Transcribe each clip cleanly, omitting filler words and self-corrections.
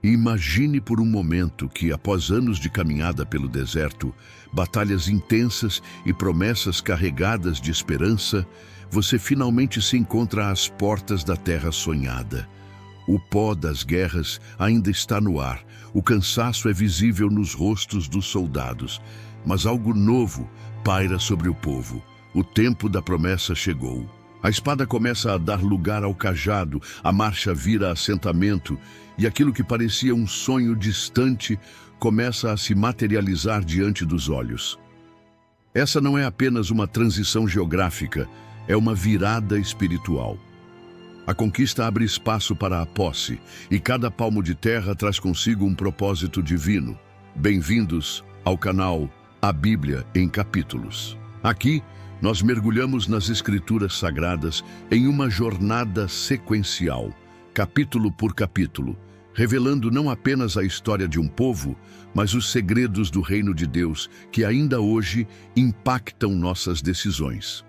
Imagine por um momento que, após anos de caminhada pelo deserto, batalhas intensas e promessas carregadas de esperança, você finalmente se encontra às portas da terra sonhada. O pó das guerras ainda está no ar, o cansaço é visível nos rostos dos soldados, mas algo novo paira sobre o povo. O tempo da promessa chegou. A espada começa a dar lugar ao cajado, a marcha vira assentamento, e aquilo que parecia um sonho distante começa a se materializar diante dos olhos. Essa não é apenas uma transição geográfica, é uma virada espiritual. A conquista abre espaço para a posse, e cada palmo de terra traz consigo um propósito divino. Bem-vindos ao canal A Bíblia em Capítulos. Aqui, nós mergulhamos nas Escrituras Sagradas em uma jornada sequencial, capítulo por capítulo, revelando não apenas a história de um povo, mas os segredos do reino de Deus que ainda hoje impactam nossas decisões.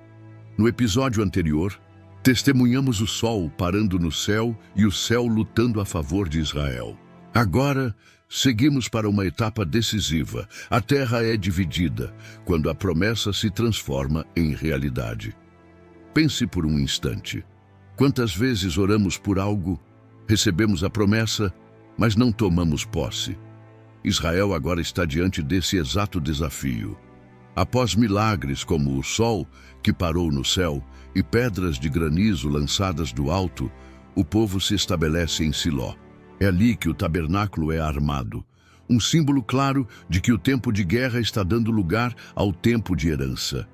No episódio anterior, testemunhamos o sol parando no céu e o céu lutando a favor de Israel. Agora, seguimos para uma etapa decisiva. A terra é dividida, quando a promessa se transforma em realidade. Pense por um instante. Quantas vezes oramos por algo, recebemos a promessa, mas não tomamos posse? Israel agora está diante desse exato desafio. Após milagres como o sol que parou no céu e pedras de granizo lançadas do alto, o povo se estabelece em Siló. É ali que o tabernáculo é armado, um símbolo claro de que o tempo de guerra está dando lugar ao tempo de herança.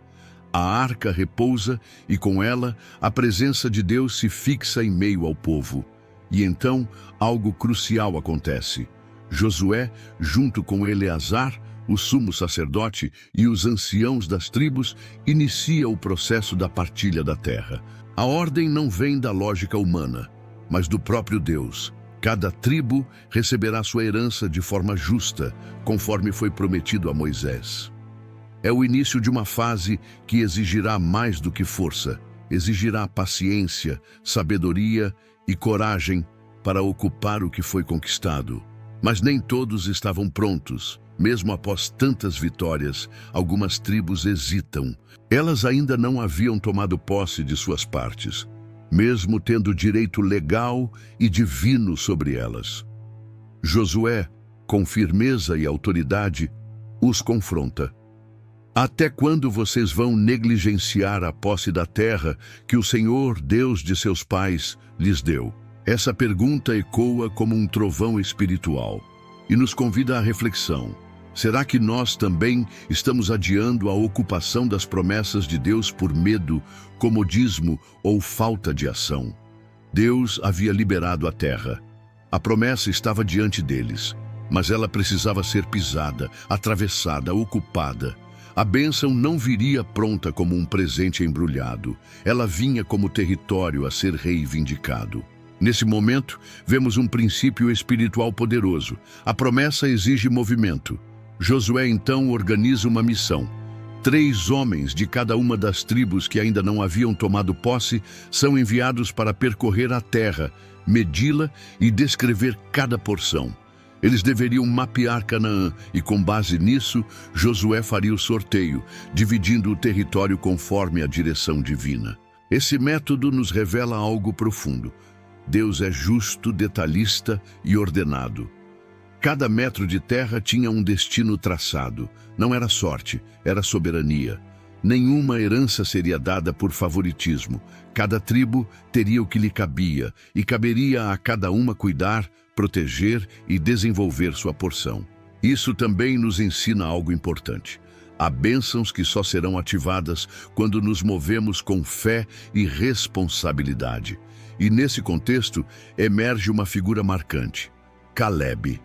A arca repousa e, com ela, a presença de Deus se fixa em meio ao povo. E então, algo crucial acontece. Josué, junto com Eleazar, o sumo sacerdote e os anciãos das tribos, inicia o processo da partilha da terra. A ordem não vem da lógica humana, mas do próprio Deus. Cada tribo receberá sua herança de forma justa, conforme foi prometido a Moisés. É o início de uma fase que exigirá mais do que força, exigirá paciência, sabedoria e coragem para ocupar o que foi conquistado. Mas nem todos estavam prontos. Mesmo após tantas vitórias, algumas tribos hesitam. Elas ainda não haviam tomado posse de suas partes, mesmo tendo direito legal e divino sobre elas. Josué, com firmeza e autoridade, os confronta. Até quando vocês vão negligenciar a posse da terra que o Senhor, Deus de seus pais, lhes deu? Essa pergunta ecoa como um trovão espiritual e nos convida à reflexão. Será que nós também estamos adiando a ocupação das promessas de Deus por medo, comodismo ou falta de ação? Deus havia liberado a terra. A promessa estava diante deles, mas ela precisava ser pisada, atravessada, ocupada. A bênção não viria pronta como um presente embrulhado. Ela vinha como território a ser reivindicado. Nesse momento, vemos um princípio espiritual poderoso. A promessa exige movimento. Josué então organiza uma missão. 3 homens de cada uma das tribos que ainda não haviam tomado posse são enviados para percorrer a terra, medi-la e descrever cada porção. Eles deveriam mapear Canaã e, com base nisso, Josué faria o sorteio, dividindo o território conforme a direção divina. Esse método nos revela algo profundo. Deus é justo, detalhista e ordenado. Cada metro de terra tinha um destino traçado. Não era sorte, era soberania. Nenhuma herança seria dada por favoritismo. Cada tribo teria o que lhe cabia, e caberia a cada uma cuidar, proteger e desenvolver sua porção. Isso também nos ensina algo importante. Há bênçãos que só serão ativadas quando nos movemos com fé e responsabilidade. E nesse contexto, emerge uma figura marcante: Calebe.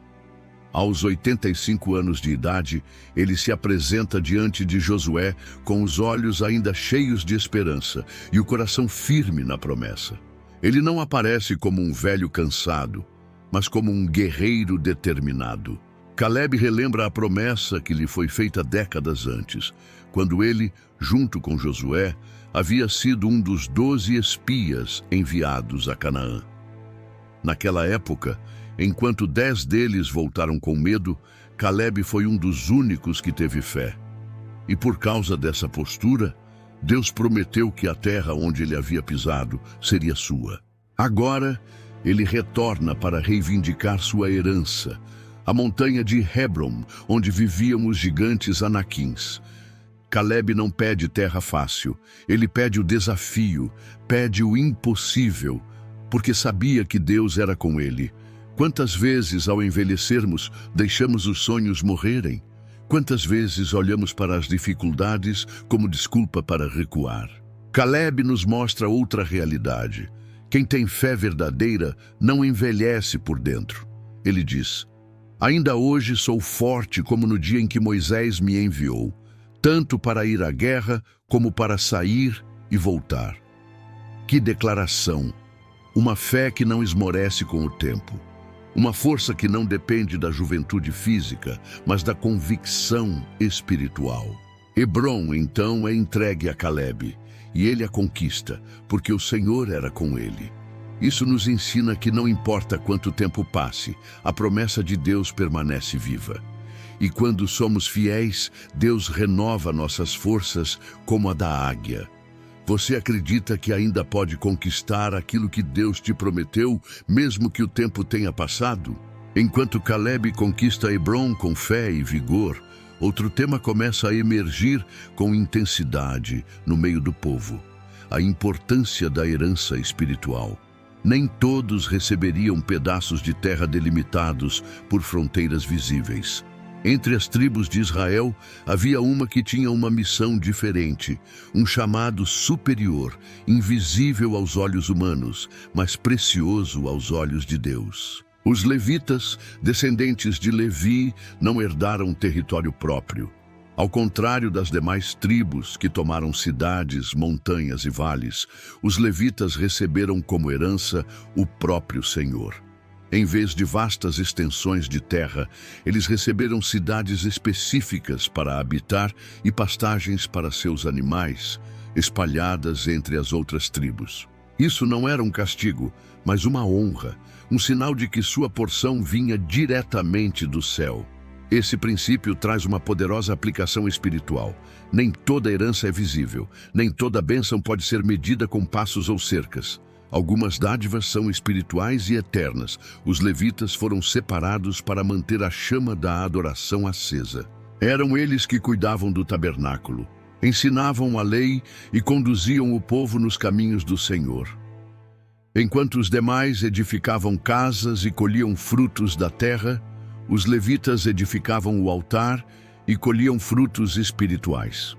Aos 85 anos de idade, ele se apresenta diante de Josué com os olhos ainda cheios de esperança e o coração firme na promessa. Ele não aparece como um velho cansado, mas como um guerreiro determinado. Calebe relembra a promessa que lhe foi feita décadas antes, quando ele, junto com Josué, havia sido um dos 12 espias enviados a Canaã. Naquela época, Enquanto 10 deles voltaram com medo, Calebe foi um dos únicos que teve fé. E por causa dessa postura, Deus prometeu que a terra onde ele havia pisado seria sua. Agora, ele retorna para reivindicar sua herança, a montanha de Hebron, onde viviam os gigantes Anaquins. Calebe não pede terra fácil, ele pede o desafio, pede o impossível, porque sabia que Deus era com ele. Quantas vezes, ao envelhecermos, deixamos os sonhos morrerem? Quantas vezes olhamos para as dificuldades como desculpa para recuar? Calebe nos mostra outra realidade. Quem tem fé verdadeira não envelhece por dentro. Ele diz: ainda hoje sou forte como no dia em que Moisés me enviou, tanto para ir à guerra como para sair e voltar. Que declaração! Uma fé que não esmorece com o tempo. Uma força que não depende da juventude física, mas da convicção espiritual. Hebron, então, é entregue a Calebe, e ele a conquista, porque o Senhor era com ele. Isso nos ensina que não importa quanto tempo passe, a promessa de Deus permanece viva. E quando somos fiéis, Deus renova nossas forças como a da águia. Você acredita que ainda pode conquistar aquilo que Deus te prometeu, mesmo que o tempo tenha passado? Enquanto Calebe conquista Hebron com fé e vigor, outro tema começa a emergir com intensidade no meio do povo: a importância da herança espiritual. Nem todos receberiam pedaços de terra delimitados por fronteiras visíveis. Entre as tribos de Israel, havia uma que tinha uma missão diferente, um chamado superior, invisível aos olhos humanos, mas precioso aos olhos de Deus. Os levitas, descendentes de Levi, não herdaram território próprio. Ao contrário das demais tribos que tomaram cidades, montanhas e vales, os levitas receberam como herança o próprio Senhor. Em vez de vastas extensões de terra, eles receberam cidades específicas para habitar e pastagens para seus animais, espalhadas entre as outras tribos. Isso não era um castigo, mas uma honra, um sinal de que sua porção vinha diretamente do céu. Esse princípio traz uma poderosa aplicação espiritual. Nem toda herança é visível, nem toda bênção pode ser medida com passos ou cercas. Algumas dádivas são espirituais e eternas. Os levitas foram separados para manter a chama da adoração acesa. Eram eles que cuidavam do tabernáculo, ensinavam a lei e conduziam o povo nos caminhos do Senhor. Enquanto os demais edificavam casas e colhiam frutos da terra, os levitas edificavam o altar e colhiam frutos espirituais.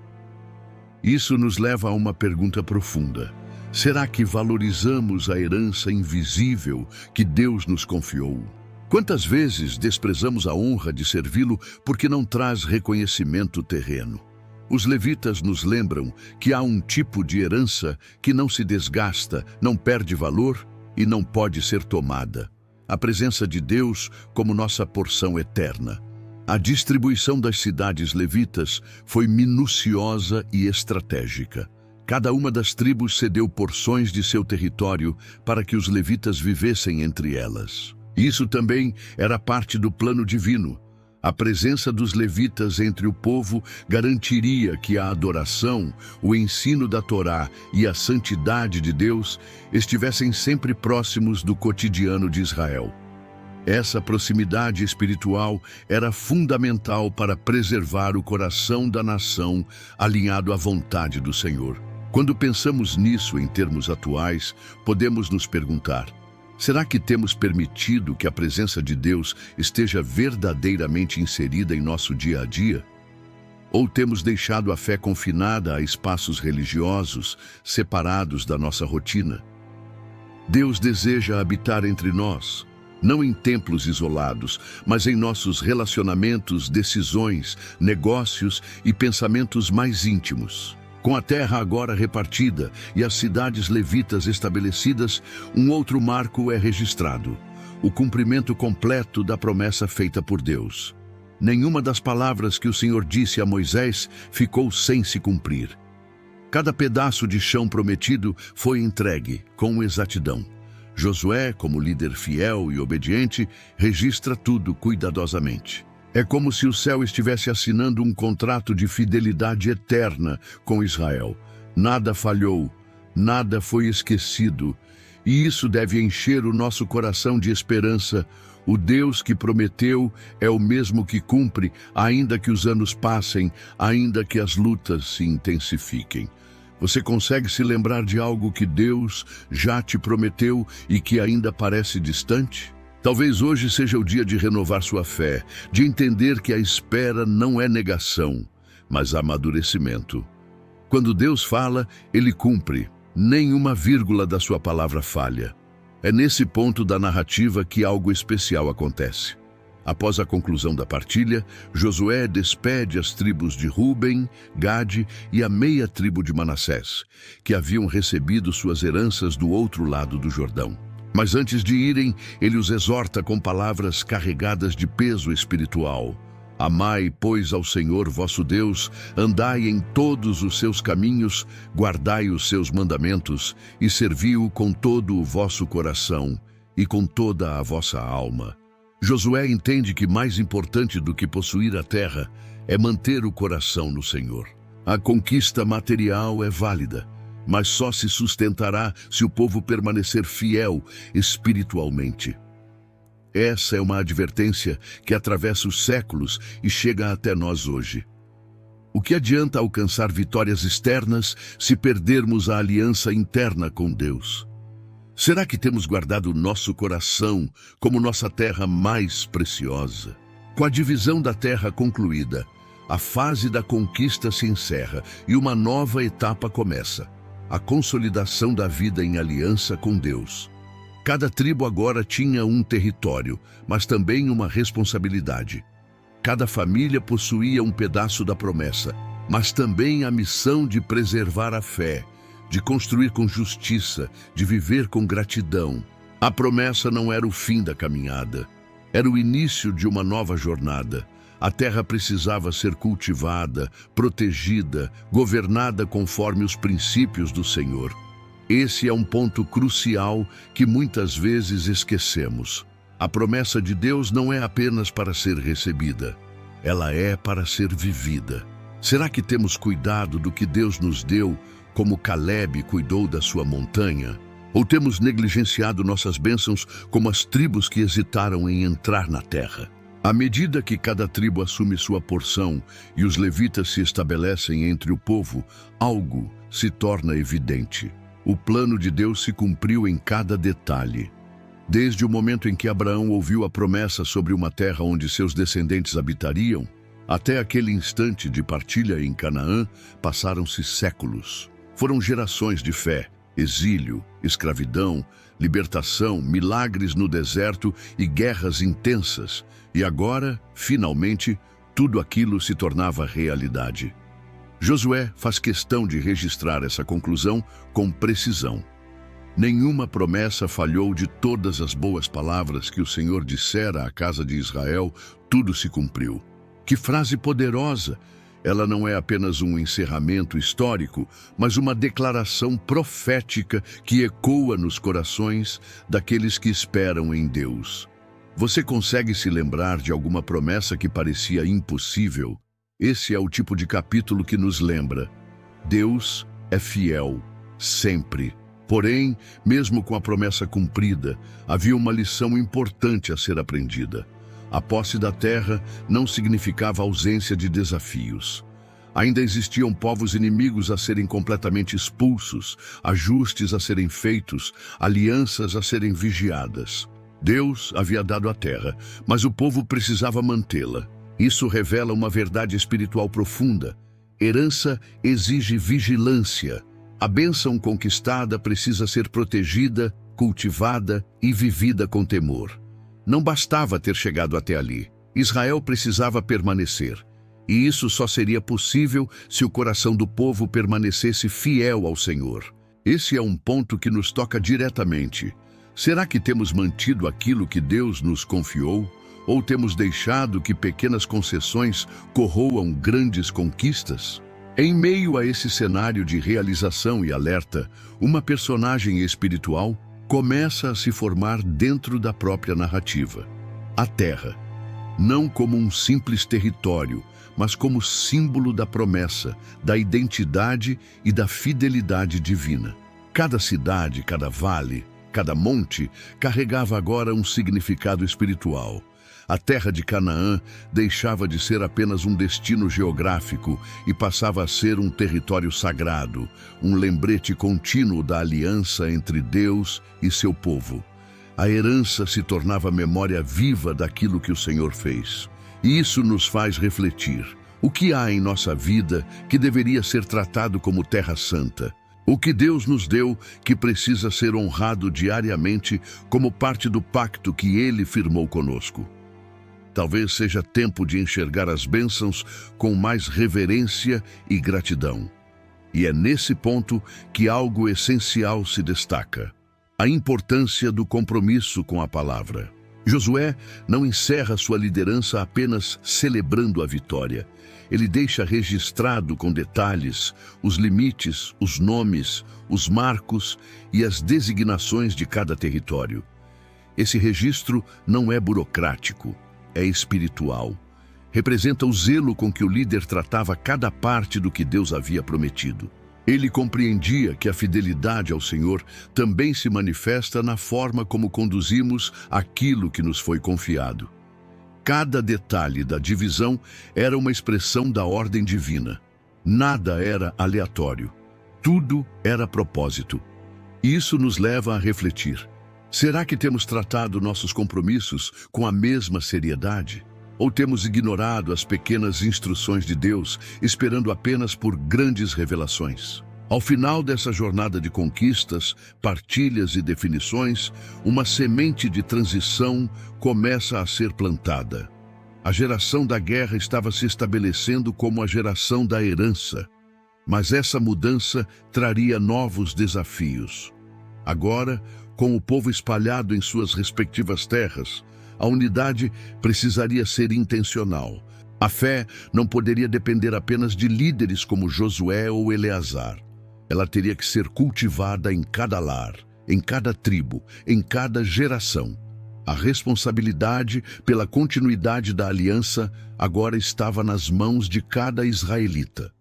Isso nos leva a uma pergunta profunda. Será que valorizamos a herança invisível que Deus nos confiou? Quantas vezes desprezamos a honra de servi-lo porque não traz reconhecimento terreno? Os levitas nos lembram que há um tipo de herança que não se desgasta, não perde valor e não pode ser tomada. A presença de Deus como nossa porção eterna. A distribuição das cidades levitas foi minuciosa e estratégica. Cada uma das tribos cedeu porções de seu território para que os levitas vivessem entre elas. Isso também era parte do plano divino. A presença dos levitas entre o povo garantiria que a adoração, o ensino da Torá e a santidade de Deus estivessem sempre próximos do cotidiano de Israel. Essa proximidade espiritual era fundamental para preservar o coração da nação alinhado à vontade do Senhor. Quando pensamos nisso em termos atuais, podemos nos perguntar: será que temos permitido que a presença de Deus esteja verdadeiramente inserida em nosso dia a dia? Ou temos deixado a fé confinada a espaços religiosos, separados da nossa rotina? Deus deseja habitar entre nós, não em templos isolados, mas em nossos relacionamentos, decisões, negócios e pensamentos mais íntimos. Com a terra agora repartida e as cidades levitas estabelecidas, um outro marco é registrado: o cumprimento completo da promessa feita por Deus. Nenhuma das palavras que o Senhor disse a Moisés ficou sem se cumprir. Cada pedaço de chão prometido foi entregue com exatidão. Josué, como líder fiel e obediente, registra tudo cuidadosamente. É como se o céu estivesse assinando um contrato de fidelidade eterna com Israel. Nada falhou, nada foi esquecido, e isso deve encher o nosso coração de esperança. O Deus que prometeu é o mesmo que cumpre, ainda que os anos passem, ainda que as lutas se intensifiquem. Você consegue se lembrar de algo que Deus já te prometeu e que ainda parece distante? Talvez hoje seja o dia de renovar sua fé, de entender que a espera não é negação, mas amadurecimento. Quando Deus fala, Ele cumpre. Nenhuma vírgula da sua palavra falha. É nesse ponto da narrativa que algo especial acontece. Após a conclusão da partilha, Josué despede as tribos de Ruben, Gade e a meia tribo de Manassés, que haviam recebido suas heranças do outro lado do Jordão. Mas antes de irem, ele os exorta com palavras carregadas de peso espiritual. Amai, pois, ao Senhor vosso Deus, andai em todos os seus caminhos, guardai os seus mandamentos e servi-o com todo o vosso coração e com toda a vossa alma. Josué entende que mais importante do que possuir a terra é manter o coração no Senhor. A conquista material é válida, mas só se sustentará se o povo permanecer fiel espiritualmente. Essa é uma advertência que atravessa os séculos e chega até nós hoje. O que adianta alcançar vitórias externas se perdermos a aliança interna com Deus? Será que temos guardado nosso coração como nossa terra mais preciosa? Com a divisão da terra concluída, a fase da conquista se encerra e uma nova etapa começa: a consolidação da vida em aliança com Deus. Cada tribo agora tinha um território, mas também uma responsabilidade. Cada família possuía um pedaço da promessa, mas também a missão de preservar a fé, de construir com justiça, de viver com gratidão. A promessa não era o fim da caminhada, era o início de uma nova jornada. A terra precisava ser cultivada, protegida, governada conforme os princípios do Senhor. Esse é um ponto crucial que muitas vezes esquecemos. A promessa de Deus não é apenas para ser recebida, ela é para ser vivida. Será que temos cuidado do que Deus nos deu, como Caleb cuidou da sua montanha? Ou temos negligenciado nossas bênçãos como as tribos que hesitaram em entrar na terra? À medida que cada tribo assume sua porção e os levitas se estabelecem entre o povo, algo se torna evidente. O plano de Deus se cumpriu em cada detalhe. Desde o momento em que Abraão ouviu a promessa sobre uma terra onde seus descendentes habitariam, até aquele instante de partilha em Canaã, passaram-se séculos. Foram gerações de fé, exílio, escravidão, libertação, milagres no deserto e guerras intensas. E agora, finalmente, tudo aquilo se tornava realidade. Josué faz questão de registrar essa conclusão com precisão. Nenhuma promessa falhou. De todas as boas palavras que o Senhor dissera à casa de Israel, tudo se cumpriu. Que frase poderosa! Ela não é apenas um encerramento histórico, mas uma declaração profética que ecoa nos corações daqueles que esperam em Deus. Você consegue se lembrar de alguma promessa que parecia impossível? Esse é o tipo de capítulo que nos lembra: Deus é fiel, sempre. Porém, mesmo com a promessa cumprida, havia uma lição importante a ser aprendida. A posse da terra não significava ausência de desafios. Ainda existiam povos inimigos a serem completamente expulsos, ajustes a serem feitos, alianças a serem vigiadas. Deus havia dado a terra, mas o povo precisava mantê-la. Isso revela uma verdade espiritual profunda. Herança exige vigilância. A bênção conquistada precisa ser protegida, cultivada e vivida com temor. Não bastava ter chegado até ali. Israel precisava permanecer. E isso só seria possível se o coração do povo permanecesse fiel ao Senhor. Esse é um ponto que nos toca diretamente. Será que temos mantido aquilo que Deus nos confiou? Ou temos deixado que pequenas concessões corroam grandes conquistas? Em meio a esse cenário de realização e alerta, uma personagem espiritual, começa a se formar dentro da própria narrativa. A terra, não como um simples território, mas como símbolo da promessa, da identidade e da fidelidade divina. Cada cidade, cada vale, cada monte carregava agora um significado espiritual. A terra de Canaã deixava de ser apenas um destino geográfico e passava a ser um território sagrado, um lembrete contínuo da aliança entre Deus e seu povo. A herança se tornava memória viva daquilo que o Senhor fez. E isso nos faz refletir. O que há em nossa vida que deveria ser tratado como terra santa? O que Deus nos deu que precisa ser honrado diariamente como parte do pacto que Ele firmou conosco? Talvez seja tempo de enxergar as bênçãos com mais reverência e gratidão. E é nesse ponto que algo essencial se destaca: a importância do compromisso com a palavra. Josué não encerra sua liderança apenas celebrando a vitória. Ele deixa registrado com detalhes os limites, os nomes, os marcos e as designações de cada território. Esse registro não é burocrático, é espiritual. Representa o zelo com que o líder tratava cada parte do que Deus havia prometido. Ele compreendia que a fidelidade ao Senhor também se manifesta na forma como conduzimos aquilo que nos foi confiado. Cada detalhe da divisão era uma expressão da ordem divina. Nada era aleatório. Tudo era propósito. Isso nos leva a refletir. Será que temos tratado nossos compromissos com a mesma seriedade? Ou temos ignorado as pequenas instruções de Deus, esperando apenas por grandes revelações? Ao final dessa jornada de conquistas, partilhas e definições, uma semente de transição começa a ser plantada. A geração da guerra estava se estabelecendo como a geração da herança, mas essa mudança traria novos desafios. Agora, com o povo espalhado em suas respectivas terras, a unidade precisaria ser intencional. A fé não poderia depender apenas de líderes como Josué ou Eleazar. Ela teria que ser cultivada em cada lar, em cada tribo, em cada geração. A responsabilidade pela continuidade da aliança agora estava nas mãos de cada israelita.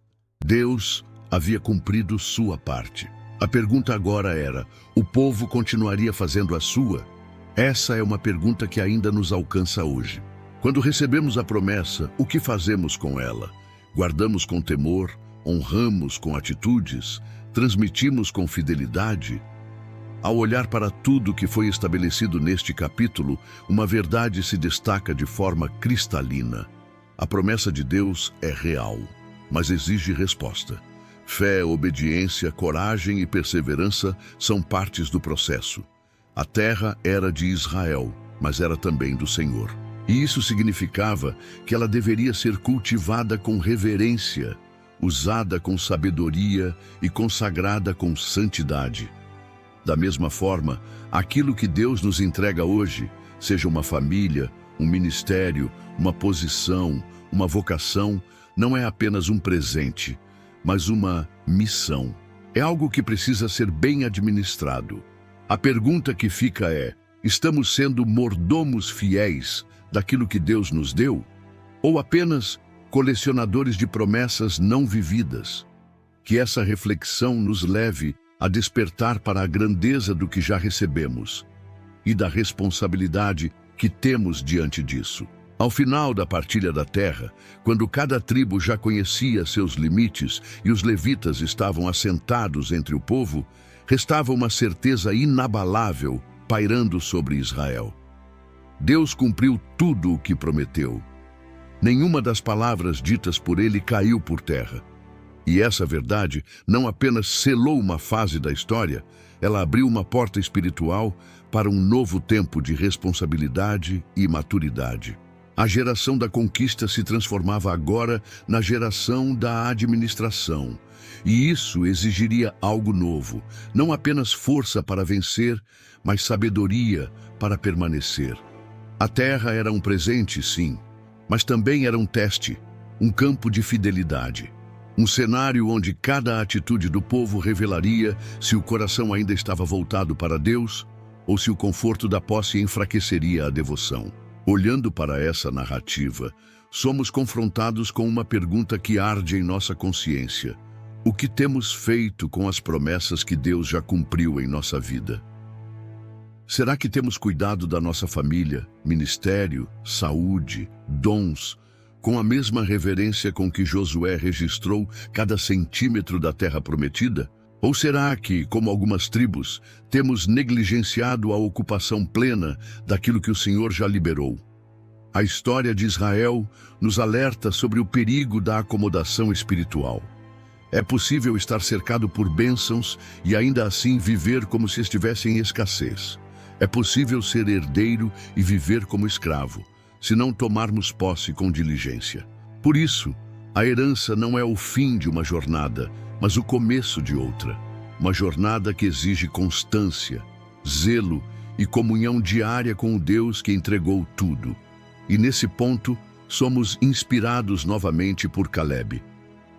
Deus havia cumprido sua parte. A pergunta agora era: o povo continuaria fazendo a sua? Essa é uma pergunta que ainda nos alcança hoje. Quando recebemos a promessa, o que fazemos com ela? Guardamos com temor? Honramos com atitudes? Transmitimos com fidelidade? Ao olhar para tudo que foi estabelecido neste capítulo, uma verdade se destaca de forma cristalina. A promessa de Deus é real, mas exige resposta. Fé, obediência, coragem e perseverança são partes do processo. A terra era de Israel, mas era também do Senhor. E isso significava que ela deveria ser cultivada com reverência, usada com sabedoria e consagrada com santidade. Da mesma forma, aquilo que Deus nos entrega hoje, seja uma família, um ministério, uma posição, uma vocação, não é apenas um presente, mas uma missão. É algo que precisa ser bem administrado. A pergunta que fica é: estamos sendo mordomos fiéis daquilo que Deus nos deu? Ou apenas colecionadores de promessas não vividas? Que essa reflexão nos leve a despertar para a grandeza do que já recebemos e da responsabilidade que temos diante disso. Ao final da partilha da terra, quando cada tribo já conhecia seus limites e os levitas estavam assentados entre o povo, restava uma certeza inabalável pairando sobre Israel. Deus cumpriu tudo o que prometeu. Nenhuma das palavras ditas por ele caiu por terra. E essa verdade não apenas selou uma fase da história, ela abriu uma porta espiritual para um novo tempo de responsabilidade e maturidade. A geração da conquista se transformava agora na geração da administração. E isso exigiria algo novo, não apenas força para vencer, mas sabedoria para permanecer. A terra era um presente, sim, mas também era um teste, um campo de fidelidade. Um cenário onde cada atitude do povo revelaria se o coração ainda estava voltado para Deus ou se o conforto da posse enfraqueceria a devoção. Olhando para essa narrativa, somos confrontados com uma pergunta que arde em nossa consciência. O que temos feito com as promessas que Deus já cumpriu em nossa vida? Será que temos cuidado da nossa família, ministério, saúde, dons, com a mesma reverência com que Josué registrou cada centímetro da terra prometida? Ou será que, como algumas tribos, temos negligenciado a ocupação plena daquilo que o Senhor já liberou? A história de Israel nos alerta sobre o perigo da acomodação espiritual. É possível estar cercado por bênçãos e ainda assim viver como se estivesse em escassez. É possível ser herdeiro e viver como escravo, se não tomarmos posse com diligência. Por isso, a herança não é o fim de uma jornada, mas o começo de outra. Uma jornada que exige constância, zelo e comunhão diária com o Deus que entregou tudo. E nesse ponto, somos inspirados novamente por Caleb.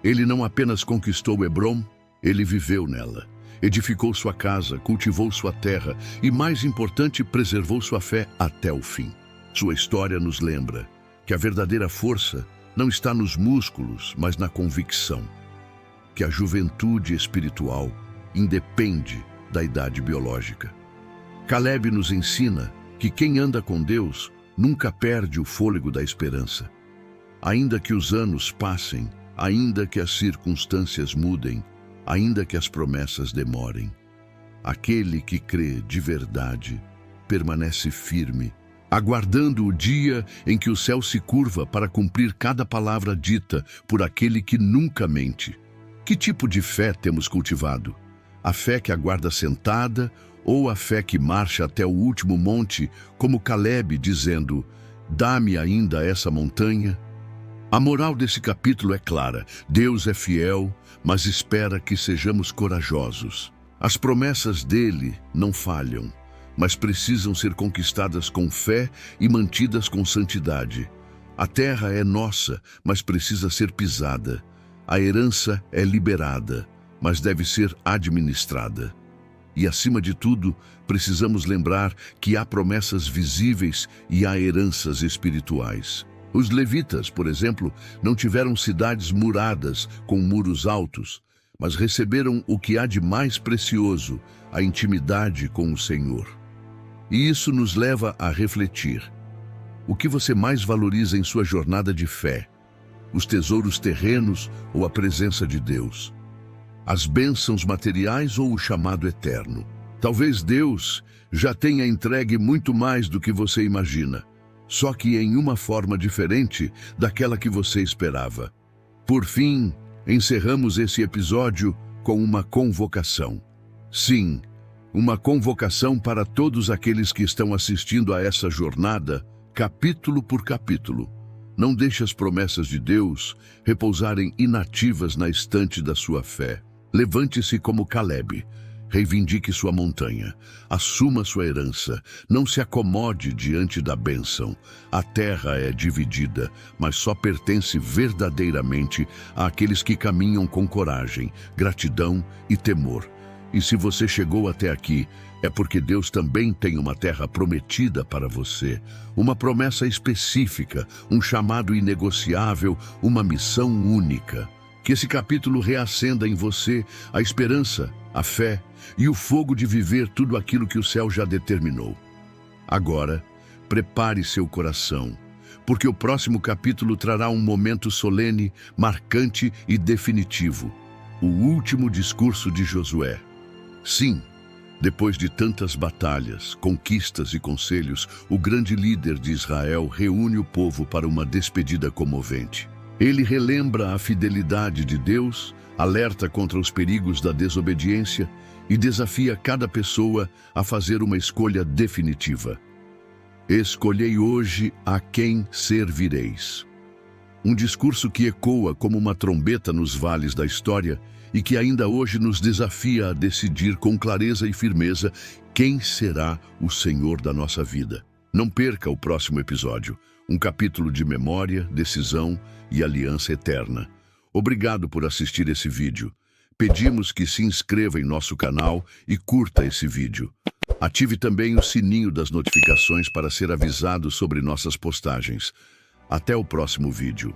Ele não apenas conquistou Hebrom, ele viveu nela. Edificou sua casa, cultivou sua terra e, mais importante, preservou sua fé até o fim. Sua história nos lembra que a verdadeira força não está nos músculos, mas na convicção. Que a juventude espiritual independe da idade biológica. Caleb nos ensina que quem anda com Deus nunca perde o fôlego da esperança. Ainda que os anos passem, ainda que as circunstâncias mudem, ainda que as promessas demorem, aquele que crê de verdade permanece firme, aguardando o dia em que o céu se curva para cumprir cada palavra dita por aquele que nunca mente. Que tipo de fé temos cultivado? A fé que aguarda sentada ou a fé que marcha até o último monte, como Caleb dizendo, dá-me ainda essa montanha? A moral desse capítulo é clara. Deus é fiel, mas espera que sejamos corajosos. As promessas dele não falham, mas precisam ser conquistadas com fé e mantidas com santidade. A terra é nossa, mas precisa ser pisada. A herança é liberada, mas deve ser administrada. E, acima de tudo, precisamos lembrar que há promessas visíveis e há heranças espirituais. Os levitas, por exemplo, não tiveram cidades muradas com muros altos, mas receberam o que há de mais precioso, a intimidade com o Senhor. E isso nos leva a refletir. O que você mais valoriza em sua jornada de fé? Os tesouros terrenos ou a presença de Deus? As bênçãos materiais ou o chamado eterno? Talvez Deus já tenha entregue muito mais do que você imagina, só que em uma forma diferente daquela que você esperava. Por fim, encerramos esse episódio com uma convocação. Sim, uma convocação para todos aqueles que estão assistindo a essa jornada, capítulo por capítulo. Não deixe as promessas de Deus repousarem inativas na estante da sua fé. Levante-se como Caleb. Reivindique sua montanha, assuma sua herança, não se acomode diante da bênção. A terra é dividida, mas só pertence verdadeiramente àqueles que caminham com coragem, gratidão e temor. E se você chegou até aqui, é porque Deus também tem uma terra prometida para você, uma promessa específica, um chamado inegociável, uma missão única. Que esse capítulo reacenda em você a esperança, a fé e o fogo de viver tudo aquilo que o céu já determinou. Agora, prepare seu coração, porque o próximo capítulo trará um momento solene, marcante e definitivo, o último discurso de Josué. Sim, depois de tantas batalhas, conquistas e conselhos, o grande líder de Israel reúne o povo para uma despedida comovente. Ele relembra a fidelidade de Deus, alerta contra os perigos da desobediência e desafia cada pessoa a fazer uma escolha definitiva. Escolhei hoje a quem servireis. Um discurso que ecoa como uma trombeta nos vales da história e que ainda hoje nos desafia a decidir com clareza e firmeza quem será o Senhor da nossa vida. Não perca o próximo episódio, um capítulo de memória, decisão e aliança eterna. Obrigado por assistir esse vídeo. Pedimos que se inscreva em nosso canal e curta esse vídeo. Ative também o sininho das notificações para ser avisado sobre nossas postagens. Até o próximo vídeo.